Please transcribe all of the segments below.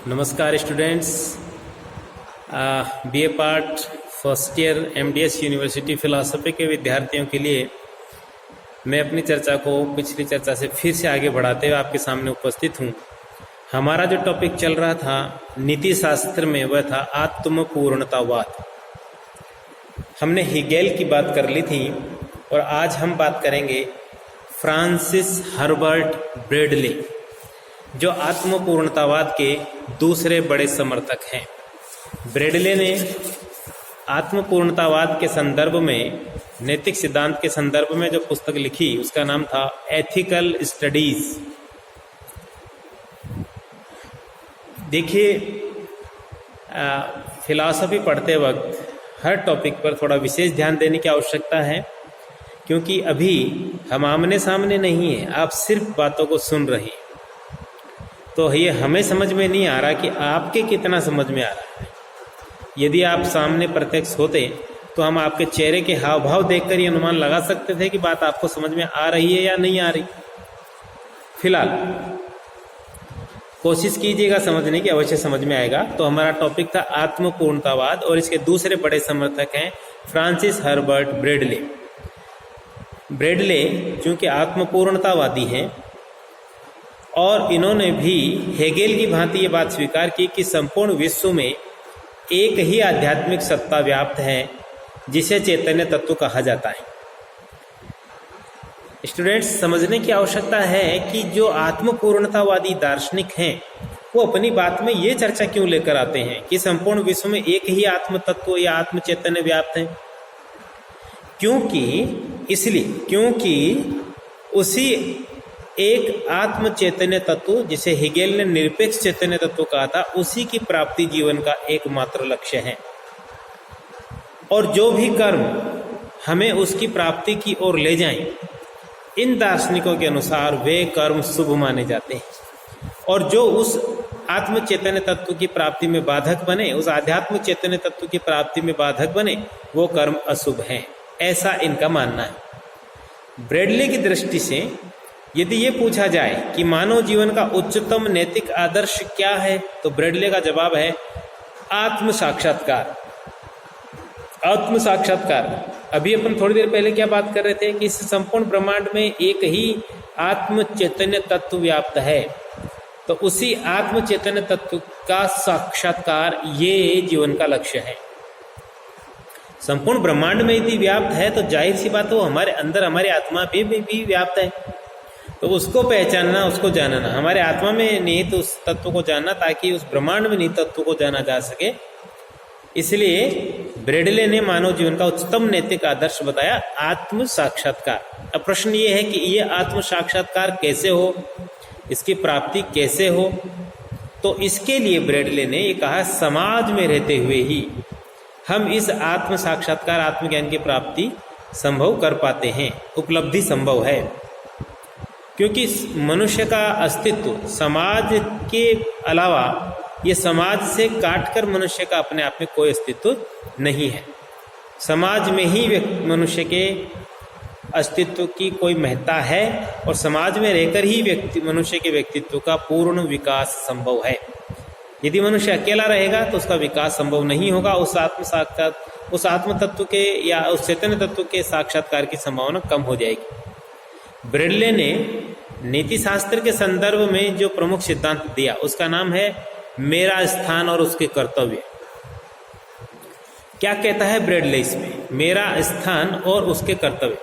नमस्कार students, BA part first year MDS university philosophy के विद्यार्थियों के लिए मैं अपनी चर्चा को पिछली चर्चा से फिर से आगे बढ़ाते हुए आपके सामने उपस्थित हूँ। हमारा जो टॉपिक चल रहा था नीति शास्त्र में वह था आत्मपूर्णतावाद। हमने हेगेल की बात कर ली थी और आज हम बात करेंगे फ्रांसिस हर्बर्ट ब्रेडले, जो आत्मपूर्णतावाद के दूसरे बड़े समर्थक हैं। ब्रेडले ने आत्मपूर्णतावाद के संदर्भ में, नैतिक सिद्धांत के संदर्भ में जो पुस्तक लिखी उसका नाम था एथिकल स्टडीज। देखिए, फिलॉसफी पढ़ते वक्त हर टॉपिक पर थोड़ा विशेष ध्यान देने की आवश्यकता है, क्योंकि अभी हम आमने सामने नहीं है, आप सिर्फ बातों को सुन रहे हैं। तो ये हमें समझ में नहीं आ रहा कि आपके कितना समझ में आ रहा है। यदि आप सामने प्रत्यक्ष होते तो हम आपके चेहरे के हाव भाव देखकर ये अनुमान लगा सकते थे कि बात आपको समझ में आ रही है या नहीं आ रही। फिलहाल कोशिश कीजिएगा समझने की, अवश्य समझ में आएगा। तो हमारा टॉपिक था आत्मपूर्णतावाद और इसके दूसरे बड़े समर्थक हैं फ्रांसिस हर्बर्ट ब्रेडले। ब्रेडले चूंकि आत्मपूर्णतावादी हैं और इन्होंने भी हेगेल की भांति ये बात स्वीकार की कि संपूर्ण विश्व में एक ही आध्यात्मिक सत्ता व्याप्त है जिसे चैतन्य तत्व कहा जाता है। स्टूडेंट्स, समझने की आवश्यकता है कि जो आत्मपूर्णतावादी दार्शनिक हैं वो अपनी बात में ये चर्चा क्यों लेकर आते हैं कि संपूर्ण विश्व में एक ही आत्म तत्व या आत्म चैतन्य व्याप्त है। क्योंकि उसी एक आत्म चैतन्य तत्व, जिसे हेगेल ने निरपेक्ष चैतन्य तत्व कहा था, उसी की प्राप्ति जीवन का एकमात्र लक्ष्य है। और जो भी कर्म हमें उसकी प्राप्ति की ओर ले जाएं, इन दार्शनिकों के अनुसार वे कर्म शुभ माने जाते हैं। और जो उस आत्म चैतन्य तत्व की प्राप्ति में बाधक बने, उस आध्यात्म चैतन्य तत्व की प्राप्ति में बाधक बने, वो कर्म अशुभ हैं। ऐसा इनका मानना है। ब्रेडले की दृष्टि से यदि ये पूछा जाए कि मानव जीवन का उच्चतम नैतिक आदर्श क्या है, तो ब्रेडले का जवाब है आत्म साक्षात्कार। आत्म साक्षात्कार। अभी अपन थोड़ी देर पहले क्या बात कर रहे थे कि इस संपूर्ण ब्रह्मांड में एक ही आत्म चैतन्य तत्व व्याप्त है। तो उसी आत्म चैतन्य तत्व का साक्षात्कार ये जीवन का लक्ष्य है। संपूर्ण ब्रह्मांड में यदि व्याप्त है तो जाहिर सी बात वो हमारे अंदर, हमारी आत्मा भी व्याप्त है। तो उसको पहचानना, उसको जानना, हमारे आत्मा में निहित उस तत्व को जानना, ताकि उस ब्रह्मांड में निहित तत्व को जाना जा सके। इसलिए ब्रेडले ने मानव जीवन का उच्चतम नैतिक आदर्श बताया आत्म साक्षात्कार। अब प्रश्न ये है कि ये आत्म साक्षात्कार कैसे हो, इसकी प्राप्ति कैसे हो। तो इसके लिए ब्रेडले ने ये कहा, समाज में रहते हुए ही हम इस आत्म साक्षात्कार, आत्मज्ञान की प्राप्ति संभव कर पाते हैं, उपलब्धि संभव है। क्योंकि मनुष्य का अस्तित्व समाज के अलावा, ये समाज से काटकर मनुष्य का अपने आप में कोई अस्तित्व नहीं है। समाज में ही मनुष्य के अस्तित्व की कोई महत्ता है और समाज में रहकर ही मनुष्य के व्यक्तित्व का पूर्ण विकास संभव है। यदि मनुष्य अकेला रहेगा तो उसका विकास संभव नहीं होगा। उस आत्म तत्व के या उस चैतन्य तत्व के साक्षात्कार की संभावना कम हो जाएगी। ब्रेडले ने नीति शास्त्र के संदर्भ में जो प्रमुख सिद्धांत दिया उसका नाम है मेरा स्थान और उसके कर्तव्य। क्या कहता है ब्रेडले इसमें? मेरा स्थान और उसके कर्तव्य।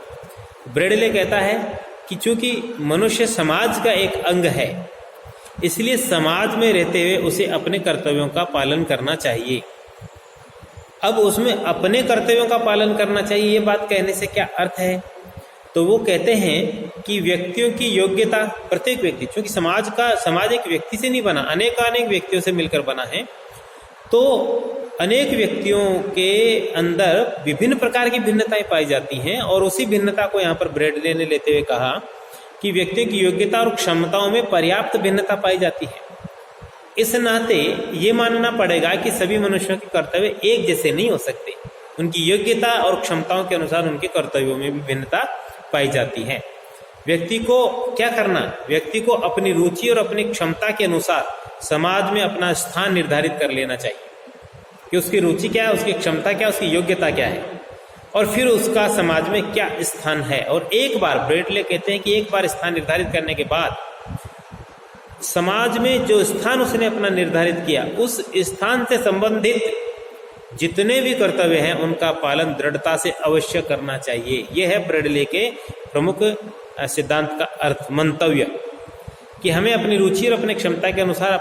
ब्रेडले कहता है कि चूंकि मनुष्य समाज का एक अंग है, इसलिए समाज में रहते हुए उसे अपने कर्तव्यों का पालन करना चाहिए। अब उसमें अपने कर्तव्यों का पालन करना चाहिए, ये बात कहने से क्या अर्थ है? तो वो कहते हैं कि व्यक्तियों की योग्यता, प्रत्येक व्यक्ति, क्योंकि समाज एक व्यक्ति से नहीं बना, अनेक व्यक्तियों से मिलकर बना है। तो अनेक व्यक्तियों के अंदर विभिन्न प्रकार की भिन्नताएं पाई जाती हैं और उसी भिन्नता को यहाँ पर ब्रेडले ने लेते हुए कहा कि व्यक्तियों की योग्यता और क्षमताओं में पर्याप्त भिन्नता पाई जाती है। इस नाते ये मानना पड़ेगा कि सभी मनुष्यों के कर्तव्य एक जैसे नहीं हो सकते। उनकी योग्यता और क्षमताओं के अनुसार उनके कर्तव्यों में भी भिन्नता पाई जाती है। व्यक्ति को क्या करना, व्यक्ति को अपनी रुचि और अपनी क्षमता के अनुसार समाज में अपना स्थान निर्धारित कर लेना चाहिए कि उसकी रुचि क्या है, उसकी क्षमता क्या है, उसकी योग्यता क्या है, और फिर उसका समाज में क्या स्थान है। और एक बार ब्रेडले कहते हैं कि एक बार स्थान निर्धारित करने के बाद समाज में जो स्थान उसने अपना निर्धारित किया, उस स्थान से संबंधित जितने भी कर्तव्य हैं उनका पालन दृढ़ता से अवश्य करना चाहिए। यह है ब्रेडले के प्रमुख सिद्धांत का अर्थ, मंतव्य, कि हमें अपनी रुचि और अपनी क्षमता के अनुसार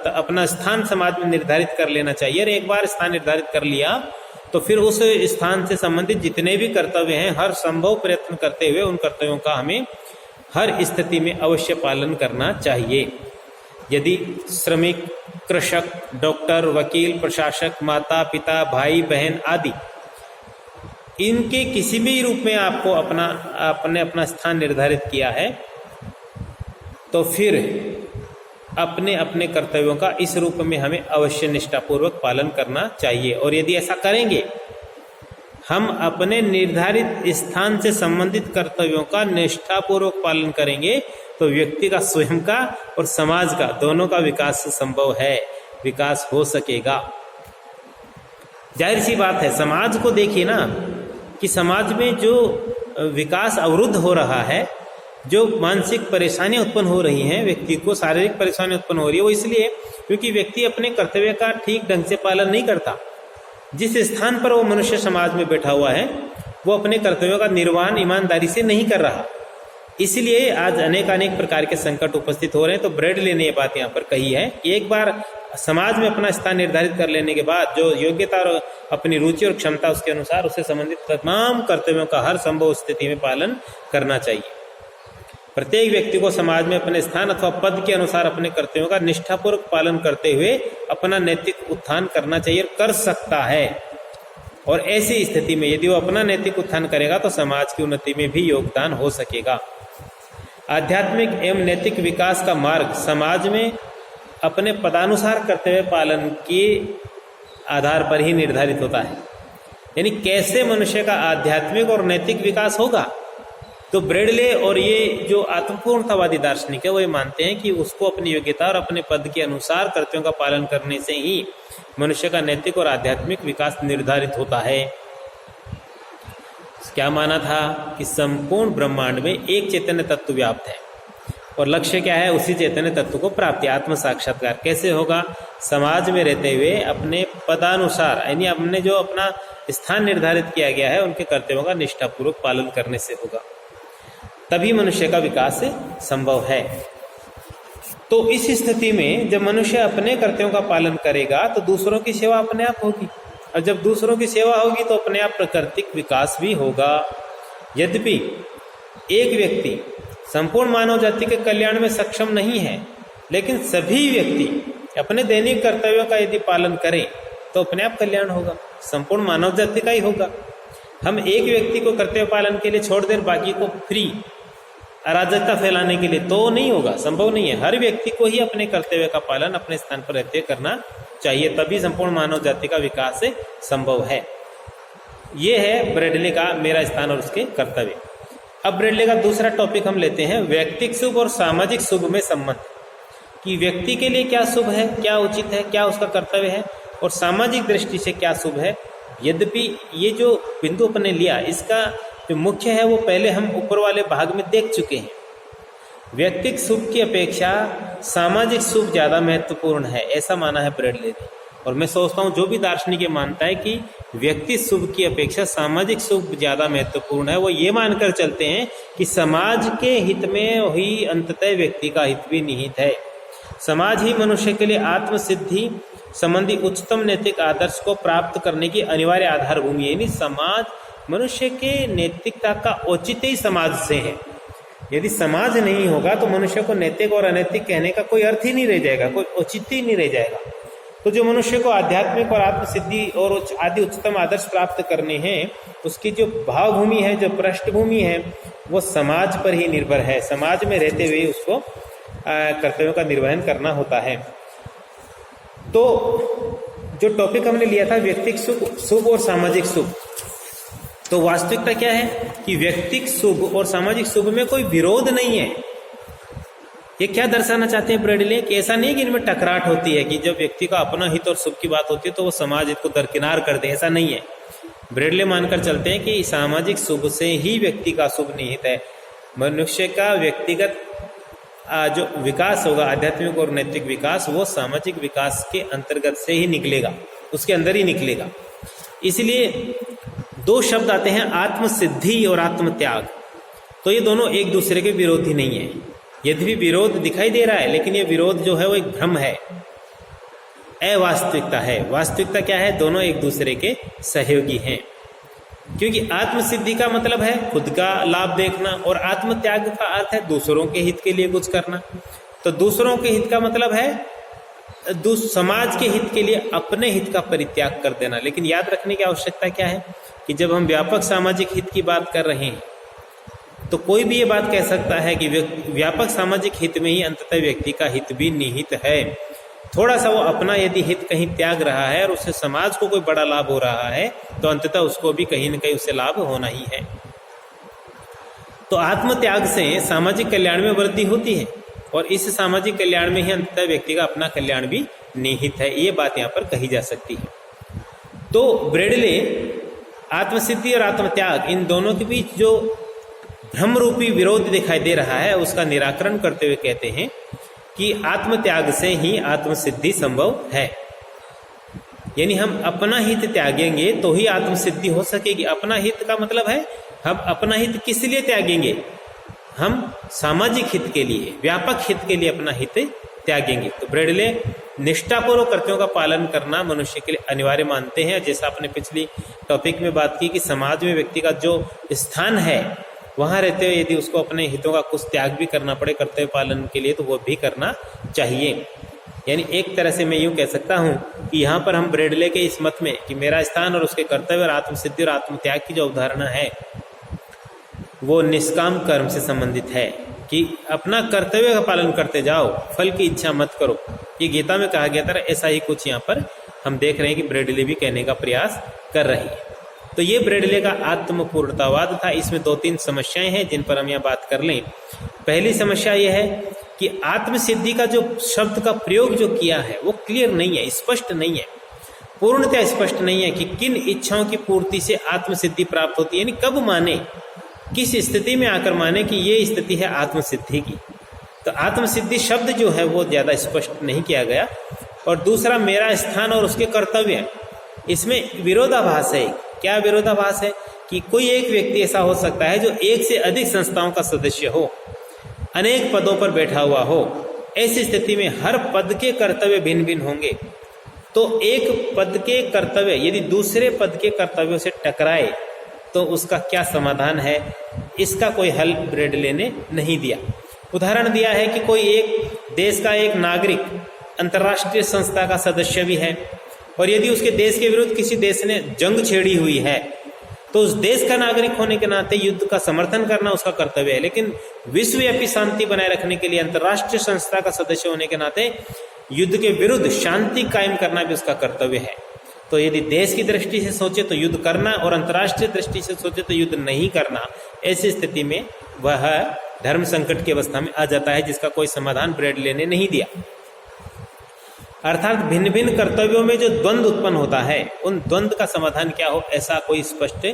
अपना स्थान समाज में निर्धारित कर लेना चाहिए। और एक बार स्थान निर्धारित कर लिया तो फिर उस स्थान से संबंधित जितने भी कर्तव्य हैं हर संभव प्रयत्न करते हुए उन कर्तव्यों का हमें हर स्थिति में अवश्य पालन करना चाहिए। यदि श्रमिक, कृषक, डॉक्टर, वकील, प्रशासक, माता पिता, भाई बहन आदि इनके किसी भी रूप में आपको अपना स्थान निर्धारित किया है तो फिर अपने अपने कर्तव्यों का इस रूप में हमें अवश्य निष्ठापूर्वक पालन करना चाहिए। और यदि ऐसा करेंगे, हम अपने निर्धारित स्थान से संबंधित कर्तव्यों का निष्ठापूर्वक पालन करेंगे तो व्यक्ति का स्वयं का और समाज का दोनों का विकास संभव है, विकास हो सकेगा। जाहिर सी बात है, समाज को देखिए ना कि समाज में जो विकास अवरुद्ध हो रहा है, जो मानसिक परेशानियां उत्पन्न हो रही हैं, व्यक्ति को शारीरिक परेशानी उत्पन्न हो रही है, वो इसलिए क्योंकि व्यक्ति अपने कर्तव्य का ठीक ढंग से पालन नहीं करता। जिस स्थान पर वो मनुष्य समाज में बैठा हुआ है वो अपने कर्तव्यों का निर्वहन ईमानदारी से नहीं कर रहा, इसलिए आज अनेक प्रकार के संकट उपस्थित हो रहे हैं। तो ब्रेडले ने ये बात यहाँ पर कही है कि एक बार समाज में अपना स्थान निर्धारित कर लेने के बाद जो योग्यता और अपनी रुचि और क्षमता उसके अनुसार उससे संबंधित तमाम कर्तव्यों का हर संभव स्थिति में पालन करना चाहिए। प्रत्येक व्यक्ति को समाज में अपने स्थान अथवा पद के अनुसार अपने कर्तव्यों का निष्ठापूर्वक पालन करते हुए अपना नैतिक उत्थान करना चाहिए, कर सकता है। और ऐसी स्थिति में यदि वो अपना नैतिक उत्थान करेगा तो समाज की उन्नति में भी योगदान हो सकेगा। आध्यात्मिक एवं नैतिक विकास का मार्ग समाज में अपने पदानुसार कर्तव्य पालन के आधार पर ही निर्धारित होता है। यानी कैसे मनुष्य का आध्यात्मिक और नैतिक विकास होगा, तो ब्रेडले और ये जो आत्मपूर्णतावादी दार्शनिक है वो ये मानते हैं कि उसको अपनी योग्यता और अपने पद के अनुसार कर्तव्यों का पालन करने से ही मनुष्य का नैतिक और आध्यात्मिक विकास निर्धारित होता है। क्या माना था कि संपूर्ण ब्रह्मांड में एक चैतन्य तत्व व्याप्त है और लक्ष्य क्या है, उसी चैतन्य तत्व को प्राप्ति, आत्म साक्षात्कार। कैसे होगा, समाज में रहते हुए अपने पदानुसार, यानी हमने जो अपना स्थान निर्धारित किया गया है उनके कर्तव्यों का निष्ठापूर्वक पालन करने से होगा, तभी मनुष्य का विकास संभव है। तो इस स्थिति में जब मनुष्य अपने कर्तव्यों का पालन करेगा तो दूसरों की सेवा अपने आप होगी, और जब दूसरों की सेवा होगी तो अपने आप प्राकृतिक विकास भी होगा। यद्यपि एक व्यक्ति संपूर्ण मानव जाति के कल्याण में सक्षम नहीं है, लेकिन सभी व्यक्ति अपने दैनिक कर्तव्यों का यदि पालन करें तो अपने आप कल्याण होगा, संपूर्ण मानव जाति का ही होगा। हम एक व्यक्ति को कर्तव्य पालन के लिए छोड़ दें, बाकी को फ्री अराजकता फैलाने के लिए, तो नहीं होगा, संभव नहीं है। हर व्यक्ति को ही अपने कर्तव्य का पालन अपने स्थान पर रहते करना चाहिए, तभी संपूर्ण मानव जाति का विकास संभव है। ये है ब्रेडले का मेरा स्थान और उसके कर्तव्य। अब ब्रेडले का दूसरा टॉपिक हम लेते हैं, व्यक्तिक शुभ और सामाजिक शुभ में संबंध, कि व्यक्ति के लिए क्या शुभ है, क्या उचित है, क्या उसका कर्तव्य है, और सामाजिक दृष्टि से क्या शुभ है। यद्यपि ये जो बिंदु अपने लिया, इसका जो मुख्य है वो पहले हम ऊपर वाले भाग में देख चुके हैं। व्यक्तिक शुभ की अपेक्षा सामाजिक शुभ ज्यादा महत्वपूर्ण है, ऐसा माना है ब्रेडले ने। और मैं सोचता हूँ जो भी दार्शनिक मानता है कि व्यक्ति शुभ की अपेक्षा सामाजिक शुभ ज्यादा महत्वपूर्ण है, वो ये मानकर चलते हैं कि समाज के हित में ही अंततः व्यक्ति का हित भी निहित है। समाज ही मनुष्य के लिए आत्मसिद्धि संबंधी उच्चतम नैतिक आदर्श को प्राप्त करने की अनिवार्य आधार भूमि है। यानी समाज, मनुष्य के नैतिकता का औचित्य ही समाज से है। यदि समाज नहीं होगा तो मनुष्य को नैतिक और अनैतिक कहने का कोई अर्थ ही नहीं रह जाएगा, कोई औचित्य ही नहीं रह जाएगा। तो जो मनुष्य को आध्यात्मिक और आत्मसिद्धि और आदि उच्चतम आदर्श प्राप्त करने हैं, उसकी जो भावभूमि है, जो पृष्ठभूमि है, वो समाज पर ही निर्भर है। समाज में रहते हुए उसको कर्तव्यों का निर्वहन करना होता है। तो जो टॉपिक हमने लिया था व्यक्तिक शुभ और सामाजिक शुभ, तो वास्तविकता क्या है कि व्यक्तिक शुभ और सामाजिक शुभ में कोई विरोध नहीं है। ये क्या दर्शाना चाहते हैं ब्रेडले कि ऐसा नहीं कि इनमें टकराट होती है कि जब व्यक्ति का अपना हित और शुभ की बात होती है तो वो समाज हित को दरकिनार कर दे, ऐसा नहीं है। ब्रेडले मानकर चलते हैं कि सामाजिक शुभ से ही व्यक्ति का शुभ निहित है। मनुष्य का व्यक्तिगत जो विकास होगा, आध्यात्मिक और नैतिक विकास, वो सामाजिक विकास के अंतर्गत से ही निकलेगा, उसके अंदर ही निकलेगा। इसलिए दो शब्द आते हैं, आत्मसिद्धि और आत्मत्याग। तो ये दोनों एक दूसरे के विरोधी नहीं है। यद्यपि विरोध दिखाई दे रहा है, लेकिन ये विरोध जो है वो एक भ्रम है, अवास्तविकता है। वास्तविकता क्या है? दोनों एक दूसरे के सहयोगी हैं। क्योंकि आत्मसिद्धि का मतलब है खुद का लाभ देखना और आत्मत्याग का अर्थ है दूसरों के हित के लिए कुछ करना। तो दूसरों के हित का मतलब है समाज के हित के लिए अपने हित का परित्याग कर देना। लेकिन याद रखने की आवश्यकता क्या है कि जब हम व्यापक सामाजिक हित की बात कर रहे हैं तो कोई भी ये बात कह सकता है कि व्यापक सामाजिक हित में ही अंततः व्यक्ति का हित भी निहित है। थोड़ा सा वो अपना यदि हित कहीं त्याग रहा है और उससे समाज को कोई बड़ा लाभ हो रहा है तो अंततः उसको भी कहीं न कहीं उससे लाभ होना ही है। तो आत्मत्याग से सामाजिक कल्याण में वृद्धि होती है और इस सामाजिक कल्याण में ही अंततः व्यक्ति का अपना कल्याण भी निहित है। ये बात यहाँ पर कही जा सकती है। तो ब्रेडले आत्मसिद्धि और आत्मत्याग, इन दोनों के बीच जो भ्रम रूपी विरोध दिखाई दे रहा है उसका निराकरण करते हुए कहते हैं कि आत्मत्याग से ही आत्मसिद्धि संभव है। यानी हम अपना हित त्यागेंगे तो ही आत्मसिद्धि हो सकेगी। अपना हित का मतलब है हम अपना हित किस लिए त्यागेंगे? हम सामाजिक हित के लिए, व्यापक हित के लिए अपना हित त्यागेंगे। तो ब्रेडले निष्ठापूर्वक कर्तव्यों का पालन करना मनुष्य के लिए अनिवार्य मानते हैं। जैसा आपने पिछली टॉपिक में बात की कि समाज में व्यक्ति का जो स्थान है वहां रहते हुए यदि उसको अपने हितों का कुछ त्याग भी करना पड़े कर्तव्य पालन के लिए तो वो भी करना चाहिए। यानी एक तरह से मैं यूं कह सकता हूं कि यहाँ पर हम ब्रेडले के इस मत में कि मेरा स्थान और उसके कर्तव्य और आत्मसिद्धि और आत्मत्याग की जो अवधारणा है वो निष्काम कर्म से संबंधित है कि अपना कर्तव्य का पालन करते जाओ, फल की इच्छा मत करो। ये गीता में कहा गया था, ऐसा ही कुछ यहाँ पर हम देख रहे हैं कि ब्रेडले भी कहने का प्रयास कर रही है। तो ये ब्रेडले का आत्मपूर्णतावाद था। इसमें दो तीन समस्याएं हैं जिन पर हम यहाँ बात कर लें। पहली समस्या यह है कि आत्मसिद्धि का जो शब्द का प्रयोग जो किया है वो क्लियर नहीं है, स्पष्ट नहीं है, पूर्णतः स्पष्ट नहीं है कि किन इच्छाओं की पूर्ति से आत्मसिद्धि प्राप्त होती है। यानी कब माने, किस स्थिति में आकर माने कि ये स्थिति है आत्मसिद्धि की। तो आत्मसिद्धि शब्द जो है वो ज्यादा स्पष्ट नहीं किया गया। और दूसरा, मेरा स्थान और उसके कर्तव्य, इसमें विरोधाभास है। क्या विरोधाभास है? कि कोई एक व्यक्ति ऐसा हो सकता है जो एक से अधिक संस्थाओं का सदस्य हो, अनेक पदों पर बैठा हुआ हो। ऐसी स्थिति में हर पद के कर्तव्य भिन्न भिन्न होंगे। तो एक पद के कर्तव्य यदि दूसरे पद के कर्तव्यों से टकराए तो उसका क्या समाधान है? इसका कोई हल ब्रेडले ने नहीं दिया। उदाहरण दिया है कि कोई एक देश का एक नागरिक अंतर्राष्ट्रीय संस्था का सदस्य भी है और यदि उसके देश के विरुद्ध किसी देश ने जंग छेड़ी हुई है तो उस देश का नागरिक होने के नाते युद्ध का समर्थन करना उसका कर्तव्य है। लेकिन विश्वव्यापी शांति बनाए रखने के लिए अंतर्राष्ट्रीय संस्था का सदस्य होने के नाते युद्ध के विरुद्ध शांति कायम करना भी उसका कर्तव्य है। तो यदि देश की दृष्टि से सोचे तो युद्ध करना और अंतर्राष्ट्रीय दृष्टि से सोचे तो युद्ध नहीं करना, ऐसी स्थिति में वह धर्म संकट की अवस्था में आ जाता है, जिसका कोई समाधान ब्रेडले ने नहीं दिया। अर्थात भिन्न भिन्न कर्तव्यों में जो द्वंद्व उत्पन्न होता है उन द्वंद्व का समाधान क्या हो, ऐसा कोई स्पष्ट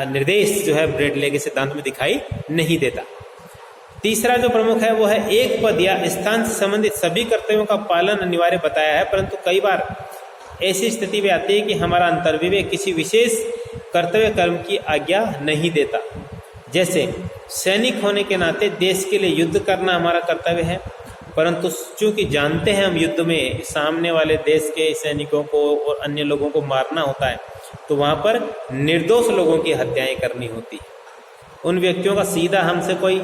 निर्देश जो है ब्रेडले के सिद्धांत में दिखाई नहीं देता। तीसरा जो प्रमुख है वो है एक पद या स्थान से संबंधित सभी कर्तव्यों का पालन अनिवार्य बताया है, परंतु कई बार ऐसी स्थिति भी आती है कि हमारा अंतर्विवेक किसी विशेष कर्तव्य कर्म की आज्ञा नहीं देता। जैसे सैनिक होने के नाते देश के लिए युद्ध करना हमारा कर्तव्य है, परंतु चूंकि जानते हैं हम युद्ध में सामने वाले देश के सैनिकों को और अन्य लोगों को मारना होता है, तो वहां पर निर्दोष लोगों की हत्याएं करनी होती है। उन व्यक्तियों का सीधा हमसे कोई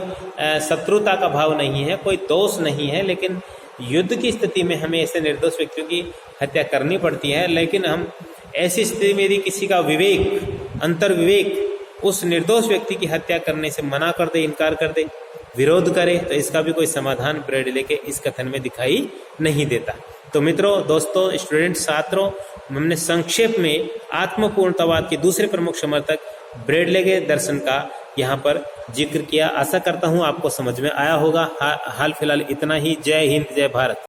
शत्रुता का भाव नहीं है, कोई दोष नहीं है, लेकिन युद्ध की स्थिति में हमें ऐसे निर्दोष व्यक्तियों की हत्या करनी पड़ती है। लेकिन हम ऐसी स्थिति में यदि किसी का विवेक, अंतर्विवेक उस निर्दोष व्यक्ति की हत्या करने से मना कर दे, इनकार कर दे, विरोध करे, तो इसका भी कोई समाधान ब्रेडले के इस कथन में दिखाई नहीं देता। तो मित्रों, दोस्तों, स्टूडेंट, छात्रों, हमने संक्षेप में आत्मपूर्णतावाद के दूसरे प्रमुख समर्थक ब्रेडले के दर्शन का यहाँ पर जिक्र किया। आशा करता हूँ आपको समझ में आया होगा। हाल फिलहाल इतना ही। जय हिंद, जय भारत।